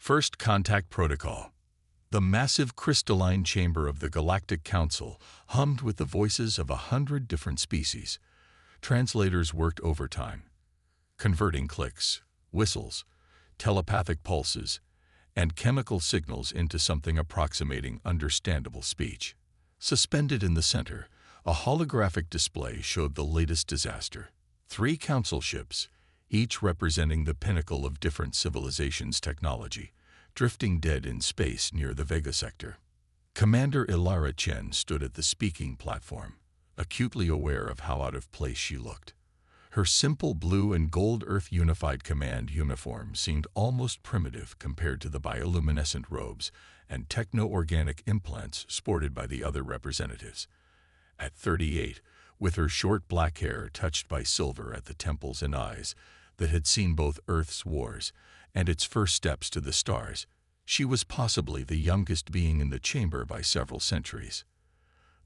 First Contact Protocol. The massive crystalline chamber of the Galactic Council hummed with the voices of 100 different species. Translators worked overtime, converting clicks, whistles, telepathic pulses, and chemical signals into something approximating understandable speech. Suspended in the center, a holographic display showed the latest disaster. 3 council ships, each representing the pinnacle of different civilizations' technology, drifting dead in space near the Vega sector. Commander Ilara Chen stood at the speaking platform, acutely aware of how out of place she looked. Her simple blue and gold Earth Unified Command uniform seemed almost primitive compared to the bioluminescent robes and techno-organic implants sported by the other representatives. At 38, with her short black hair touched by silver at the temples and eyes that had seen both Earth's wars and its first steps to the stars, she was possibly the youngest being in the chamber by several centuries.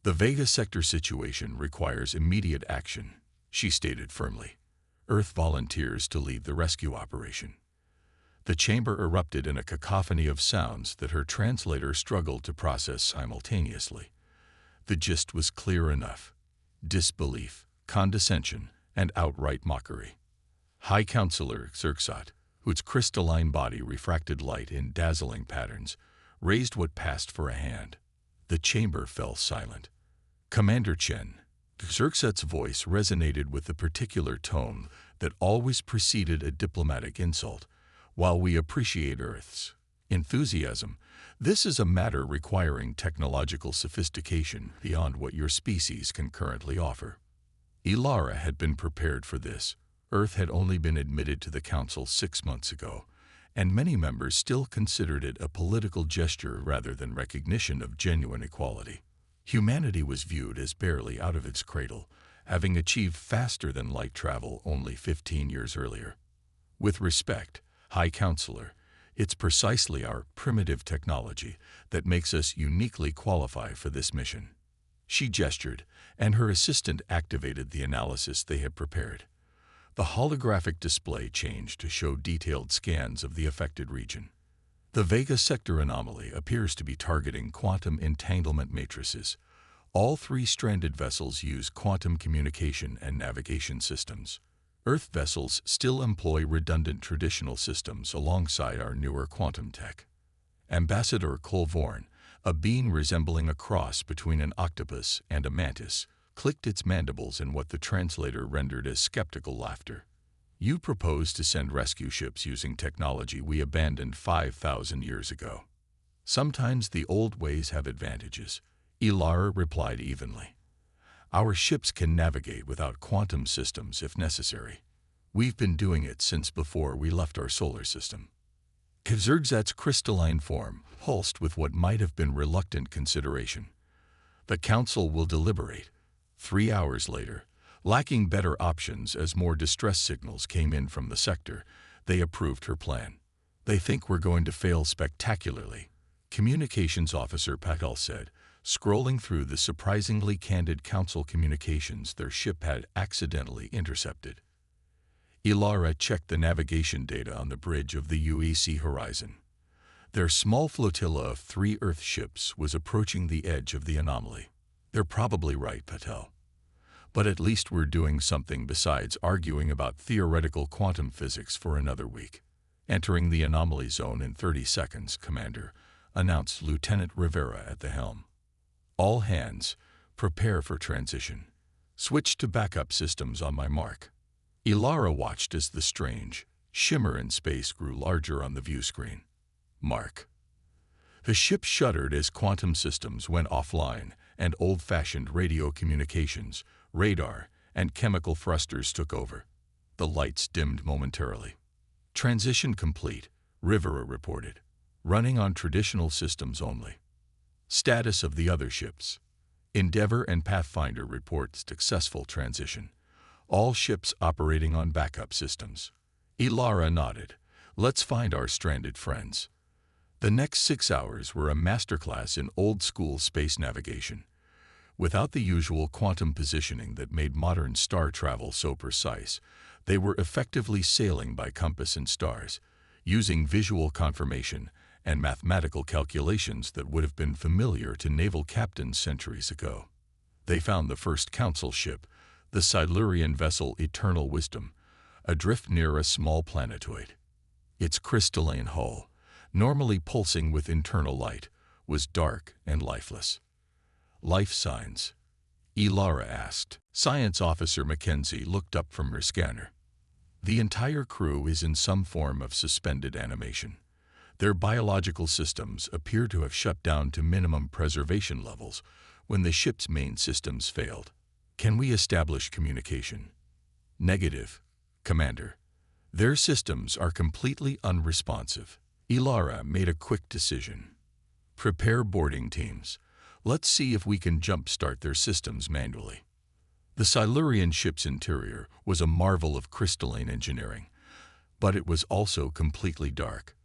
"The Vega sector situation requires immediate action," she stated firmly. "Earth volunteers to lead the rescue operation." The chamber erupted in a cacophony of sounds that her translator struggled to process simultaneously. The gist was clear enough: disbelief, condescension, and outright mockery. High Counselor Xerxat, whose crystalline body refracted light in dazzling patterns, raised what passed for a hand. The chamber fell silent. "Commander Chen." Xerxat's voice resonated with the particular tone that always preceded a diplomatic insult. "While we appreciate Earth's enthusiasm, this is a matter requiring technological sophistication beyond what your species can currently offer." Ilara had been prepared for this. Earth had only been admitted to the Council 6 months ago, and many members still considered it a political gesture rather than recognition of genuine equality. Humanity was viewed as barely out of its cradle, having achieved faster-than-light travel only 15 years earlier. "With respect, High Counselor, it's precisely our primitive technology that makes us uniquely qualified for this mission." She gestured, and her assistant activated the analysis they had prepared. The holographic display changed to show detailed scans of the affected region. The Vega sector anomaly appears to be targeting quantum entanglement matrices. All 3 stranded vessels use quantum communication and navigation systems. Earth vessels still employ redundant traditional systems alongside our newer quantum tech. Ambassador Colvorn, a being resembling a cross between an octopus and a mantis, clicked its mandibles in what the translator rendered as skeptical laughter. "You propose to send rescue ships using technology we abandoned 5,000 years ago. Sometimes the old ways have advantages," Ilara replied evenly. "Our ships can navigate without quantum systems if necessary. We've been doing it since before we left our solar system." Xerxat's crystalline form pulsed with what might have been reluctant consideration. "The Council will deliberate." 3 hours later, lacking better options as more distress signals came in from the sector, they approved her plan. "They think we're going to fail spectacularly," Communications Officer Patel said, scrolling through the surprisingly candid Council communications their ship had accidentally intercepted. Ilara checked the navigation data on the bridge of the UEC horizon. Their small flotilla of 3 Earth ships was approaching the edge of the anomaly. "They're probably right, Patel. But at least we're doing something besides arguing about theoretical quantum physics for another week." "Entering the anomaly zone in 30 seconds, Commander," announced Lieutenant Rivera at the helm. "All hands, prepare for transition. Switch to backup systems on my mark." Ilara watched as the strange shimmer in space grew larger on the view screen. "Mark." The ship shuddered as quantum systems went offline and old-fashioned radio communications, radar, and chemical thrusters took over. The lights dimmed momentarily. "Transition complete," Rivera reported. "Running on traditional systems only." Status of the other ships. Endeavour and Pathfinder report successful transition. All ships operating on backup systems. Ilara nodded. "Let's find our stranded friends." The next 6 hours were a masterclass in old-school space navigation. Without the usual quantum positioning that made modern star travel so precise, they were effectively sailing by compass and stars, using visual confirmation and mathematical calculations that would have been familiar to naval captains centuries ago. They found the first Council ship, the Silurian vessel Eternal Wisdom, adrift near a small planetoid. Its crystalline hull, normally pulsing with internal light, was dark and lifeless. "Life signs?" Ilara asked. Science Officer Mackenzie looked up from her scanner. "The entire crew is in some form of suspended animation. Their biological systems appear to have shut down to minimum preservation levels when the ship's main systems failed. Can we establish communication?" "Negative, Commander. Their systems are completely unresponsive." Ilara made a quick decision. "Prepare boarding teams. Let's see if we can jumpstart their systems manually." The Silurian ship's interior was a marvel of crystalline engineering, but it was also completely dark.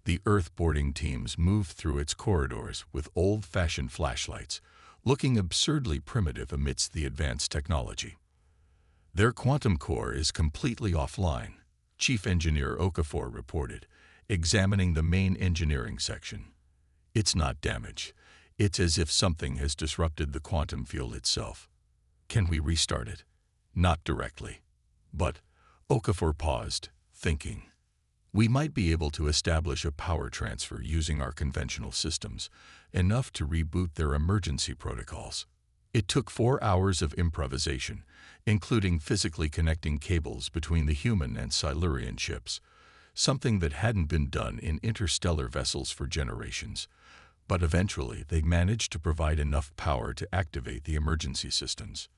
The Earth boarding teams moved through its corridors with old-fashioned flashlights, looking absurdly primitive amidst the advanced technology. "Their quantum core is completely offline," Chief Engineer Okafor reported, examining the main engineering section. "It's not damage. It's as if something has disrupted the quantum field itself." "Can we restart it?" "Not directly. But," Okafor paused, thinking, "we might be able to establish a power transfer using our conventional systems, enough to reboot their emergency protocols." It took 4 hours of improvisation, including physically connecting cables between the human and Silurian ships, something that hadn't been done in interstellar vessels for generations. But eventually they managed to provide enough power to activate the emergency systems.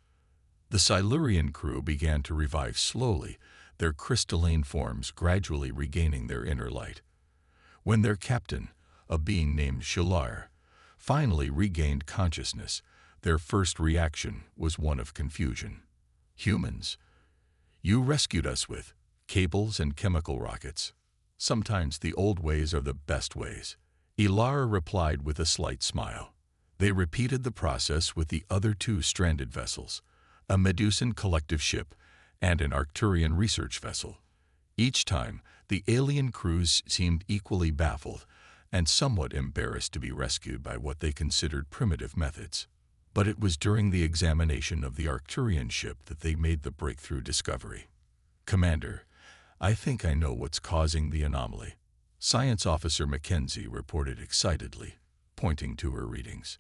The Silurian crew began to revive slowly, their crystalline forms gradually regaining their inner light. When their captain, a being named Shalar, finally regained consciousness, their first reaction was one of confusion. "Humans, you rescued us with cables and chemical rockets. Sometimes the old ways are the best ways." Ilara replied with a slight smile. They repeated the process with the other 2 stranded vessels, a Medusan collective ship and an Arcturian research vessel. Each time, the alien crews seemed equally baffled and somewhat embarrassed to be rescued by what they considered primitive methods. But it was during the examination of the Arcturian ship that they made the breakthrough discovery. "Commander, I think I know what's causing the anomaly," Science Officer Mackenzie reported excitedly, pointing to her readings.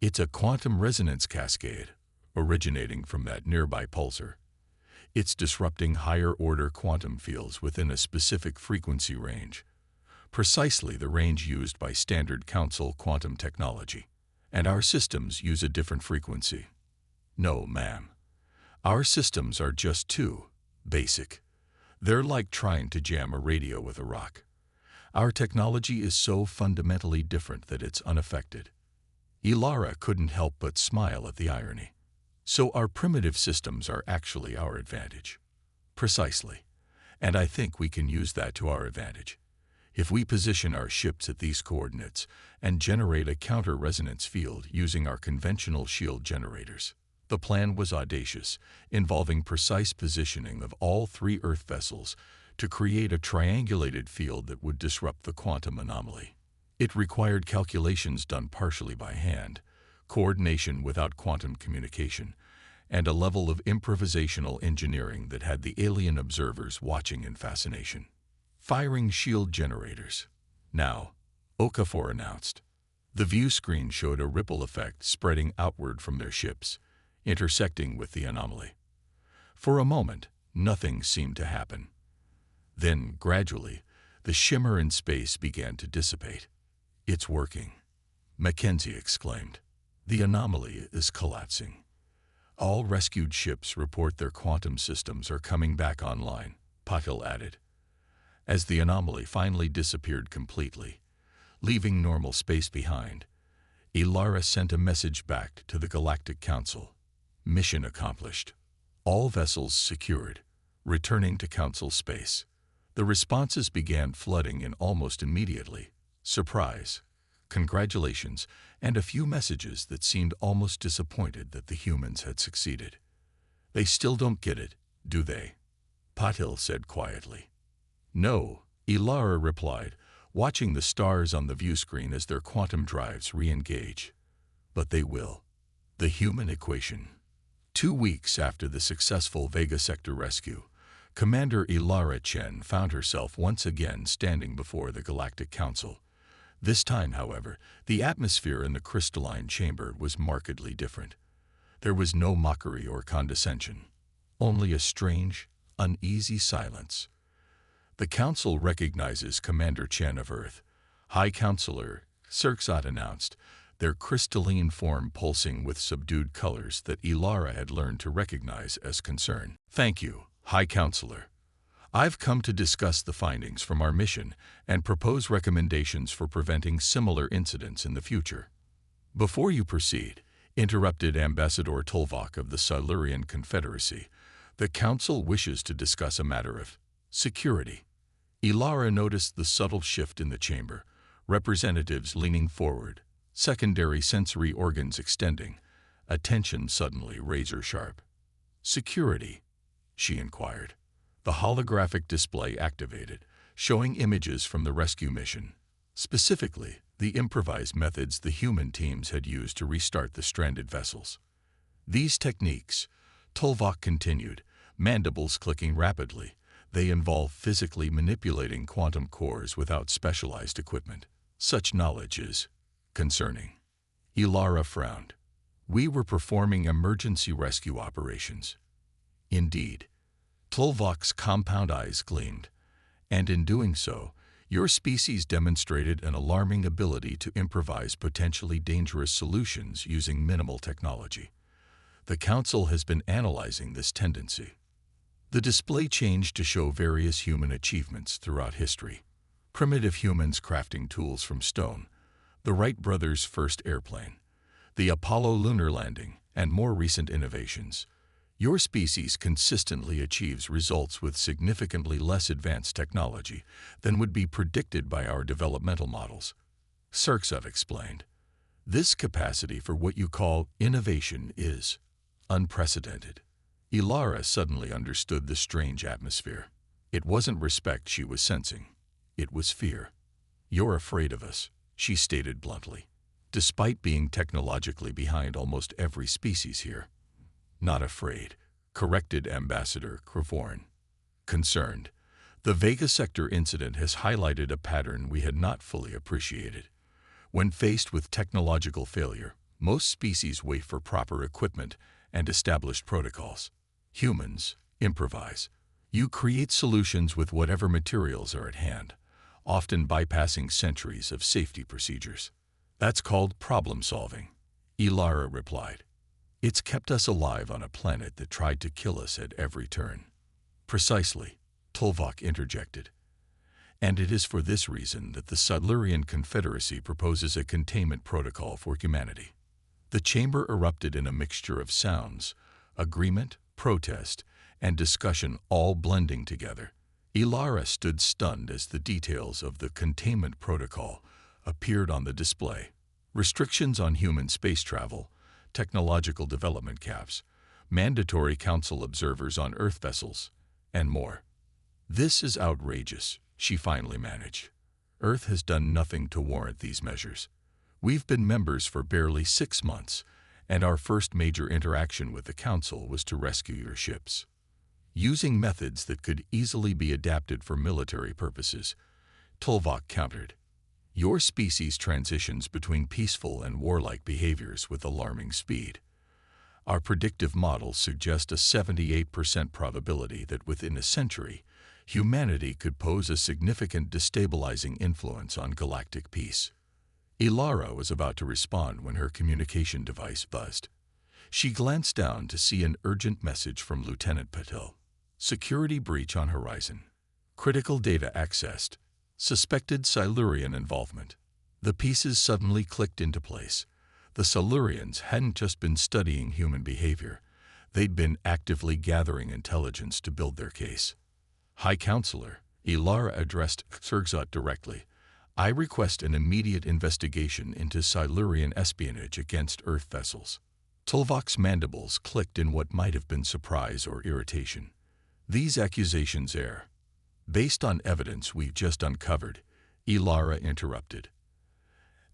"It's a quantum resonance cascade, originating from that nearby pulsar. It's disrupting higher-order quantum fields within a specific frequency range, precisely the range used by standard Council quantum technology. And our systems use a different frequency." "No, ma'am. Our systems are just too basic. They're like trying to jam a radio with a rock. Our technology is so fundamentally different that it's unaffected." Ilara couldn't help but smile at the irony. "So our primitive systems are actually our advantage." "Precisely. And I think we can use that to our advantage. If we position our ships at these coordinates and generate a counter-resonance field using our conventional shield generators." The plan was audacious, involving precise positioning of all 3 Earth vessels to create a triangulated field that would disrupt the quantum anomaly. It required calculations done partially by hand, coordination without quantum communication, and a level of improvisational engineering that had the alien observers watching in fascination. "Firing shield generators." "Now," Okafor announced. The view screen showed a ripple effect spreading outward from their ships, intersecting with the anomaly. For a moment, nothing seemed to happen. Then, gradually, the shimmer in space began to dissipate. "It's working," Mackenzie exclaimed. "The anomaly is collapsing. All rescued ships report their quantum systems are coming back online," Patil added. As the anomaly finally disappeared completely, leaving normal space behind, Ilara sent a message back to the Galactic Council. "Mission accomplished. All vessels secured, returning to Council space." The responses began flooding in almost immediately. Surprise, congratulations, and a few messages that seemed almost disappointed that the humans had succeeded. "They still don't get it, do they?" Patil said quietly. "No, Ilara replied, watching the stars on the view screen as their quantum drives re-engage. But they will. The human equation. 2 weeks after the successful Vega Sector rescue, Commander Ilara Chen found herself once again standing before the Galactic Council. This time, however, the atmosphere in the crystalline chamber was markedly different. There was no mockery or condescension, only a strange, uneasy silence. The Council recognizes Commander Chen of Earth. High Counselor Sirksot announced, their crystalline form pulsing with subdued colors that Ilara had learned to recognize as concern. Thank you, High Counselor. I've come to discuss the findings from our mission and propose recommendations for preventing similar incidents in the future. Before you proceed, interrupted Ambassador Tolvok of the Silurian Confederacy, the Council wishes to discuss a matter of security. Ilara noticed the subtle shift in the chamber, representatives leaning forward, secondary sensory organs extending, attention suddenly razor-sharp. Security, she inquired. The holographic display activated, showing images from the rescue mission. Specifically, the improvised methods the human teams had used to restart the stranded vessels. These techniques, Tolvok continued, mandibles clicking rapidly, they involve physically manipulating quantum cores without specialized equipment. Such knowledge is concerning. Ilara frowned. We were performing emergency rescue operations. Indeed. Tolvok's compound eyes gleamed, and in doing so, your species demonstrated an alarming ability to improvise potentially dangerous solutions using minimal technology. The Council has been analyzing this tendency. The display changed to show various human achievements throughout history. Primitive humans crafting tools from stone, the Wright brothers' first airplane, the Apollo lunar landing, and more recent innovations. Your species consistently achieves results with significantly less advanced technology than would be predicted by our developmental models. Sirksot explained. This capacity for what you call innovation is unprecedented. Ilara suddenly understood the strange atmosphere. It wasn't respect she was sensing. It was fear. You're afraid of us, she stated bluntly, despite being technologically behind almost every species here. Not afraid, corrected Ambassador Kravorn. Concerned, the Vega Sector incident has highlighted a pattern we had not fully appreciated. When faced with technological failure, most species wait for proper equipment and established protocols. Humans improvise. You create solutions with whatever materials are at hand, often bypassing centuries of safety procedures. That's called problem solving, Ilara replied. It's kept us alive on a planet that tried to kill us at every turn. Precisely, Tolvok interjected. And it is for this reason that the Silurian Confederacy proposes a containment protocol for humanity. The chamber erupted in a mixture of sounds, agreement, protest, and discussion all blending together. Ilara stood stunned as the details of the containment protocol appeared on the display. Restrictions on human space travel, technological development caps, mandatory council observers on Earth vessels, and more. This is outrageous, she finally managed. Earth has done nothing to warrant these measures. We've been members for barely 6 months, and our first major interaction with the Council was to rescue your ships. Using methods that could easily be adapted for military purposes, Tolvok countered. Your species transitions between peaceful and warlike behaviors with alarming speed. Our predictive models suggest a 78% probability that within a century, humanity could pose a significant destabilizing influence on galactic peace. Ilara was about to respond when her communication device buzzed. She glanced down to see an urgent message from Lieutenant Patel. Security breach on horizon. Critical data accessed. Suspected Silurian involvement. The pieces suddenly clicked into place. The Silurians hadn't just been studying human behavior. They'd been actively gathering intelligence to build their case. High Counselor, Ilara addressed Sirksot directly. I request an immediate investigation into Silurian espionage against Earth vessels. Tolvok's mandibles clicked in what might have been surprise or irritation. These accusations Based on evidence we've just uncovered, Ilara interrupted.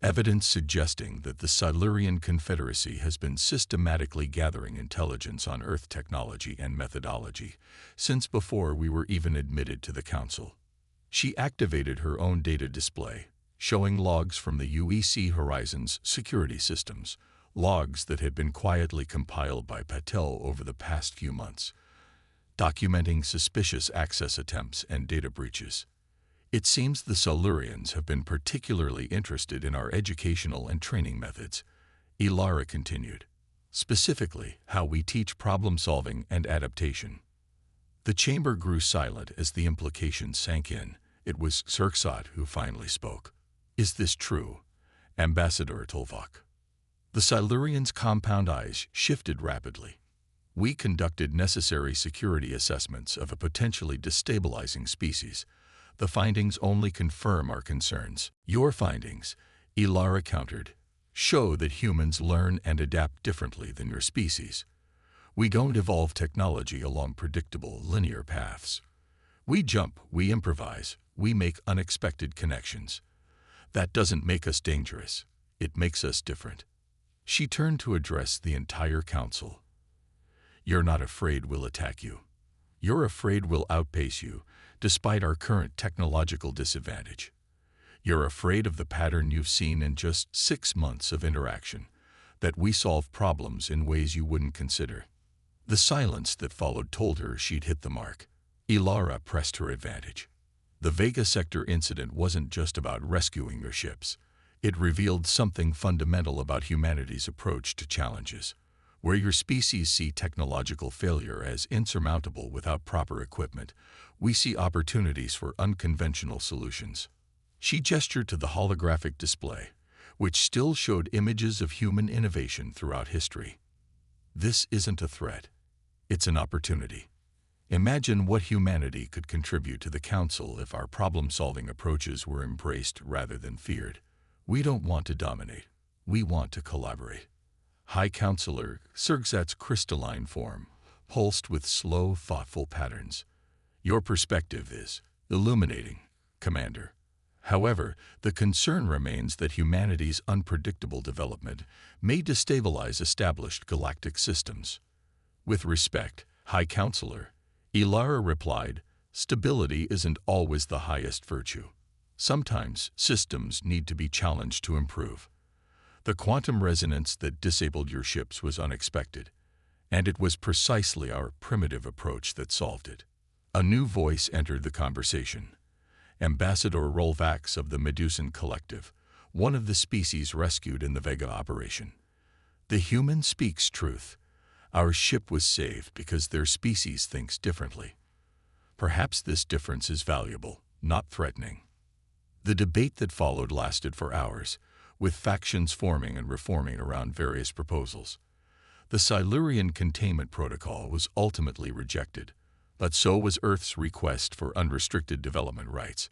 Evidence suggesting that the Silurian Confederacy has been systematically gathering intelligence on Earth technology and methodology since before we were even admitted to the Council. She activated her own data display, showing logs from the UEC Horizon's security systems, logs that had been quietly compiled by Patel over the past few months, documenting suspicious access attempts and data breaches. It seems the Silurians have been particularly interested in our educational and training methods, Ilara continued, specifically how we teach problem-solving and adaptation. The chamber grew silent as the implications sank in. It was Xerxat who finally spoke. Is this true, Ambassador Tolvok? The Silurians' compound eyes shifted rapidly. We conducted necessary security assessments of a potentially destabilizing species. The findings only confirm our concerns. Your findings, Ilara countered, show that humans learn and adapt differently than your species. We don't evolve technology along predictable, linear paths. We jump, we improvise, we make unexpected connections. That doesn't make us dangerous. It makes us different. She turned to address the entire council. You're not afraid we'll attack you. You're afraid we'll outpace you, despite our current technological disadvantage. You're afraid of the pattern you've seen in just 6 months of interaction, that we solve problems in ways you wouldn't consider. The silence that followed told her she'd hit the mark. Ilara pressed her advantage. The Vega Sector incident wasn't just about rescuing their ships. It revealed something fundamental about humanity's approach to challenges. Where your species see technological failure as insurmountable without proper equipment, we see opportunities for unconventional solutions. She gestured to the holographic display, which still showed images of human innovation throughout history. This isn't a threat. It's an opportunity. Imagine what humanity could contribute to the Council if our problem-solving approaches were embraced rather than feared. We don't want to dominate. We want to collaborate. High Counselor Xerxat's crystalline form, pulsed with slow, thoughtful patterns. Your perspective is illuminating, Commander. However, the concern remains that humanity's unpredictable development may destabilize established galactic systems. With respect, High Counselor, Ilara replied, stability isn't always the highest virtue. Sometimes systems need to be challenged to improve. The quantum resonance that disabled your ships was unexpected, and it was precisely our primitive approach that solved it. A new voice entered the conversation. Ambassador Rolvax of the Medusan Collective, one of the species rescued in the Vega operation. The human speaks truth. Our ship was saved because their species thinks differently. Perhaps this difference is valuable, not threatening. The debate that followed lasted for hours, with factions forming and reforming around various proposals. The Silurian containment protocol was ultimately rejected, but so was Earth's request for unrestricted development rights.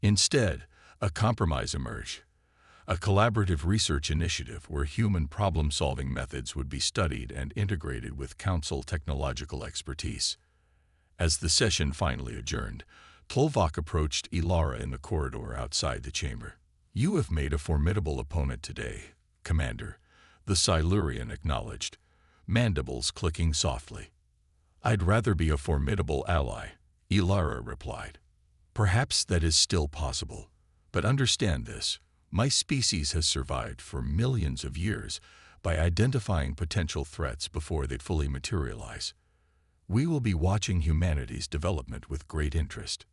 Instead, a compromise emerged, a collaborative research initiative where human problem-solving methods would be studied and integrated with Council technological expertise. As the session finally adjourned, Tolvok approached Ilara in the corridor outside the chamber. You have made a formidable opponent today, Commander, the Silurian acknowledged, mandibles clicking softly. I'd rather be a formidable ally, Ilara replied. Perhaps that is still possible, but understand this. My species has survived for millions of years by identifying potential threats before they fully materialize. We will be watching humanity's development with great interest,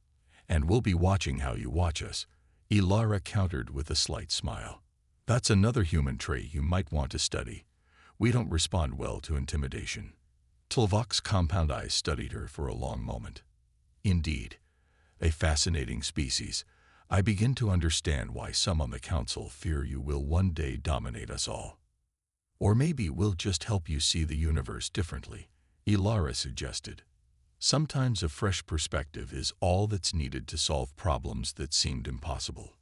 and we'll be watching how you watch us, Ilara countered with a slight smile. That's another human trait you might want to study. We don't respond well to intimidation. Tolvok's compound eyes studied her for a long moment. Indeed, a fascinating species. I begin to understand why some on the Council fear you will one day dominate us all. Or maybe we'll just help you see the universe differently, Ilara suggested. Sometimes a fresh perspective is all that's needed to solve problems that seemed impossible.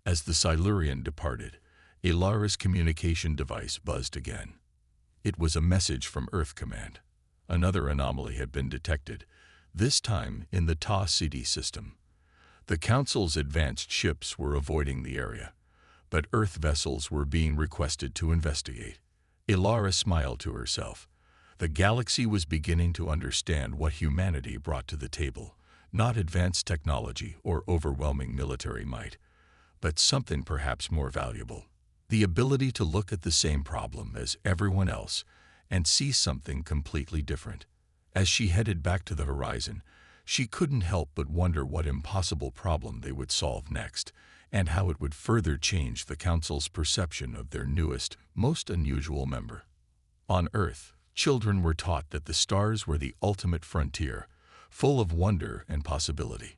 As the Silurian departed, Ilara's communication device buzzed again. It was a message from Earth Command. Another anomaly had been detected. this time in the tenacity system. The Council's advanced ships were avoiding the area, but Earth vessels were being requested to investigate. Ilara smiled to herself. The galaxy was beginning to understand what humanity brought to the table, not advanced technology or overwhelming military might, but something perhaps more valuable: the ability to look at the same problem as everyone else and see something completely different. As she headed back to the horizon, she couldn't help but wonder what impossible problem they would solve next, and how it would further change the Council's perception of their newest, most unusual member. On Earth, children were taught that the stars were the ultimate frontier, full of wonder and possibility.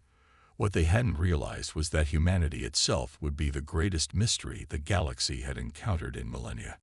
What they hadn't realized was that humanity itself would be the greatest mystery the galaxy had encountered in millennia.